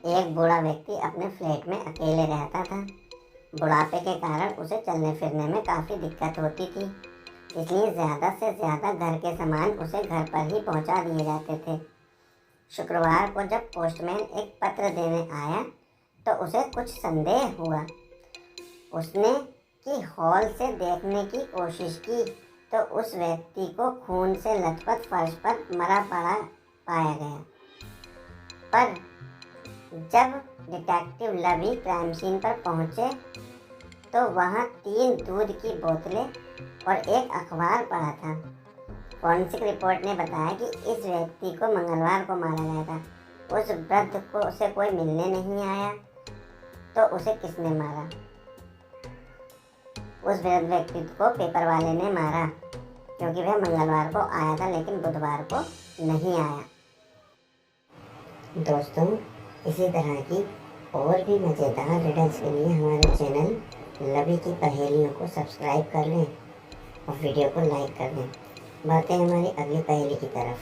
एक बूढ़ा व्यक्ति अपने फ्लैट में अकेले रहता था। बुढ़ापे के कारण उसे चलने फिरने में काफ़ी दिक्कत होती थी, इसलिए ज़्यादा से ज़्यादा घर के सामान उसे घर पर ही पहुंचा दिए जाते थे। शुक्रवार को जब पोस्टमैन एक पत्र देने आया तो उसे कुछ संदेह हुआ। उसने की हॉल से देखने की कोशिश की तो उस व्यक्ति को खून से लथपथ फर्श पर मरा पड़ा पाया गया। पर जब डिटेक्टिव लवी क्राइम सीन पर पहुंचे तो वहां 3 दूध की बोतलें और एक अखबार पड़ा था। फॉरेंसिक रिपोर्ट ने बताया कि इस व्यक्ति को मंगलवार को मारा गया था। उस वृद्ध को उसे कोई मिलने नहीं आया तो उसे किसने मारा? उस वृद्ध व्यक्ति को पेपर वाले ने मारा क्योंकि वह मंगलवार को आया था लेकिन बुधवार को नहीं आया। दोस्तों, इसी तरह की और भी मज़ेदार रिडल्स के लिए हमारे चैनल लवी की पहेलियों को सब्सक्राइब कर लें और वीडियो को लाइक कर दें। बढ़ते हैं हमारी अगली पहेली की तरफ।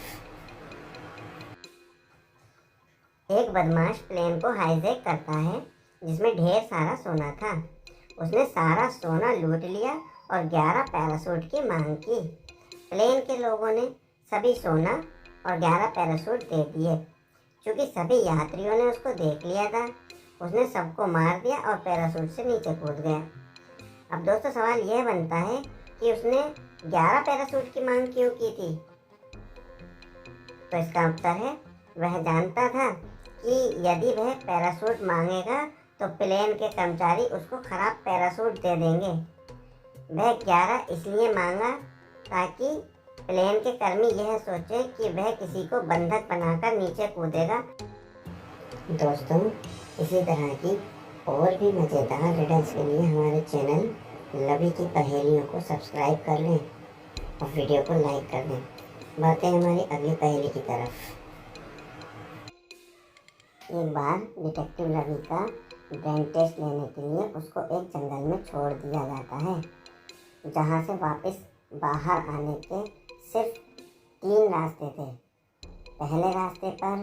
एक बदमाश प्लेन को हाईजैक करता है जिसमें ढेर सारा सोना था। उसने सारा सोना लूट लिया और 11 पैराशूट की मांग की। प्लेन के लोगों ने सभी सोना और 11 पैराशूट दे दिए। क्योंकि सभी यात्रियों ने उसको देख लिया था, उसने सबको मार दिया और पैराशूट से नीचे कूद गया। अब दोस्तों सवाल यह बनता है कि उसने 11 पैराशूट की मांग क्यों की थी? तो इसका उत्तर है, वह जानता था कि यदि वह पैराशूट मांगेगा तो प्लेन के कर्मचारी उसको खराब पैराशूट दे देंगे। वह 11 इसलिए मांगा ताकि प्लेन के कर्मी यह सोचे कि वह किसी को बंधक बनाकर नीचे कूदेगा। दोस्तों, इसी तरह की और भी मज़ेदार रिडल्स के लिए हमारे चैनल लवी की पहेलियों को सब्सक्राइब कर लें और वीडियो को लाइक कर दें। बढ़ते हैं हमारी अगली पहेली की तरफ। एक बार डिटेक्टिव लवी का ब्रेन टेस्ट लेने के लिए उसको एक जंगल में छोड़ दिया जाता है, जहाँ से वापस बाहर आने के सिर्फ 3 रास्ते थे। पहले रास्ते पर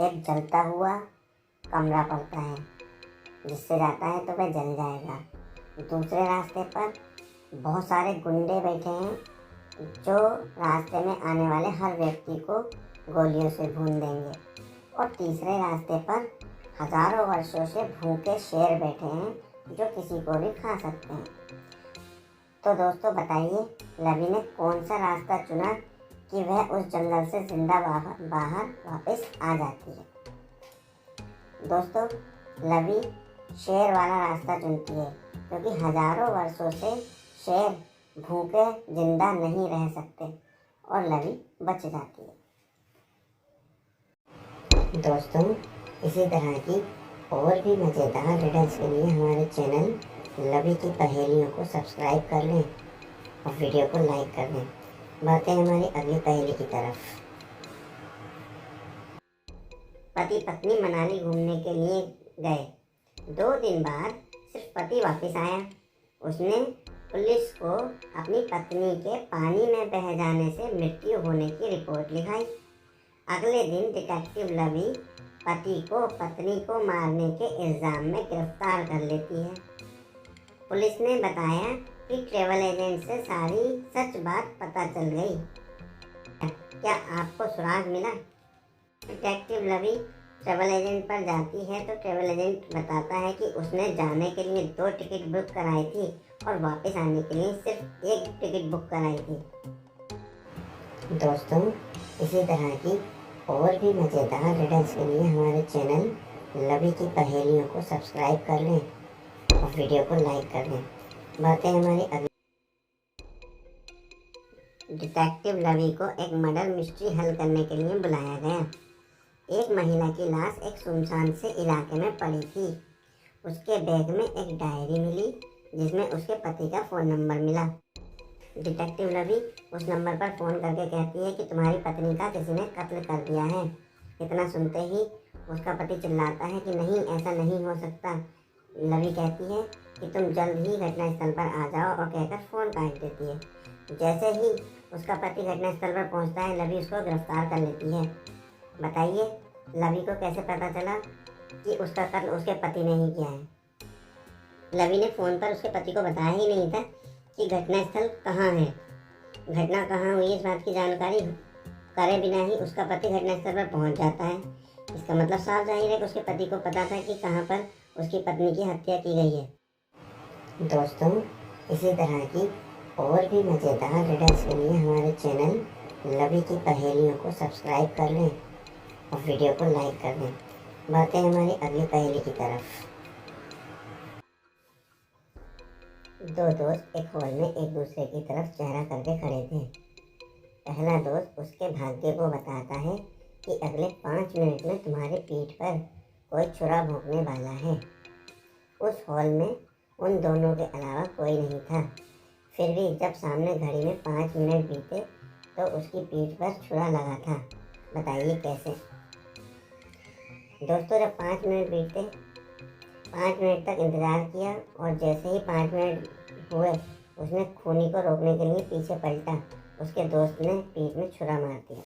एक जलता हुआ कमरा पड़ता है, जिससे जाता है तो वह जल जाएगा। दूसरे रास्ते पर बहुत सारे गुंडे बैठे हैं जो रास्ते में आने वाले हर व्यक्ति को गोलियों से भून देंगे। और तीसरे रास्ते पर हजारों वर्षों से भूखे शेर बैठे हैं जो किसी को भी खा सकते हैं। तो दोस्तों बताइए, लवी ने कौन सा रास्ता चुना कि वह उस जंगल से जिंदा बाहर वापस आ जाती है? दोस्तों, लवी शेर वाला रास्ता चुनती है क्योंकि हजारों वर्षों से शेर भूखे जिंदा नहीं रह सकते और लवी बच जाती है। दोस्तों, इसी तरह की और भी मज़ेदार रिडल्स के लिए हमारे चैनल लवी की पहेलियों को सब्सक्राइब कर लें और वीडियो को लाइक कर दें। बढ़ते हैं हमारी अगली पहेली की तरफ। पति पत्नी मनाली घूमने के लिए गए। 2 दिन बाद सिर्फ पति वापस आया। उसने पुलिस को अपनी पत्नी के पानी में बह जाने से मृत्यु होने की रिपोर्ट लिखाई। अगले दिन डिटेक्टिव लवी पति को पत्नी को मारने के इल्ज़ाम में गिरफ्तार कर लेती है। पुलिस ने बताया कि ट्रैवल एजेंट से सारी सच बात पता चल गई। क्या आपको सुराग मिला? डिटेक्टिव लवी ट्रैवल एजेंट पर जाती है तो ट्रैवल एजेंट बताता है कि उसने जाने के लिए 2 टिकट बुक कराई थी और वापस आने के लिए सिर्फ 1 टिकट बुक कराई थी। दोस्तों, इसी तरह की और भी मज़ेदार रिडल्स के लिए हमारे चैनल लवी की पहेलियों को सब्सक्राइब कर लें और वीडियो को लाइक कर दें। बढ़ते हैं हमारी अगली। डिटेक्टिव लवी को एक मर्डर मिस्ट्री हल करने के लिए बुलाया गया। एक महिला की लाश एक सुनसान से इलाके में पड़ी थी। उसके बैग में एक डायरी मिली जिसमें उसके पति का फ़ोन नंबर मिला। डिटेक्टिव लवी उस नंबर पर फ़ोन करके कहती है कि तुम्हारी पत्नी का किसी ने कत्ल कर दिया है। इतना सुनते ही उसका पति चिल्लाता है कि नहीं, ऐसा नहीं हो सकता। लवी कहती है कि तुम जल्द ही घटनास्थल पर आ जाओ और कहकर फ़ोन काट देती है। जैसे ही उसका पति घटनास्थल पर पहुंचता है, लवी उसको गिरफ्तार कर लेती है। बताइए, लवी को कैसे पता चला कि उसका कत्ल उसके पति ने ही किया है। लवी ने फ़ोन पर उसके पति को बताया ही नहीं था कि घटनास्थल कहाँ है। घटना कहाँ हुई इस बात की जानकारी करे बिना ही उसका पति घटनास्थल पर पहुंच जाता है। इसका मतलब साफ जाहिर है कि उसके पति को पता था कि कहाँ पर उसकी पत्नी की हत्या की गई है। दोस्तों, इसी तरह की और भी मज़ेदार रिडल्स के लिए हमारे चैनल लवी की पहेलियों को सब्सक्राइब कर लें और वीडियो को लाइक कर दें। बढ़ते हैं हमारी अगली पहेली की तरफ। दो दोस्त एक हॉल में एक दूसरे की तरफ चेहरा करके खड़े थे। पहला दोस्त उसके भाग्य को बताता है कि अगले 5 मिनट में तुम्हारे पीठ पर कोई छुरा भोंकने वाला है। उस हॉल में उन दोनों के अलावा कोई नहीं था। फिर भी जब सामने घड़ी में 5 मिनट बीते तो उसकी पीठ पर छुरा लगा था। बताइए कैसे। दोस्तों, जब 5 मिनट बीते, 5 मिनट तक इंतज़ार किया और जैसे ही 5 मिनट हुए उसने खूनी को रोकने के लिए पीछे पलटा। उसके दोस्त ने पीठ में छुरा मार दिया।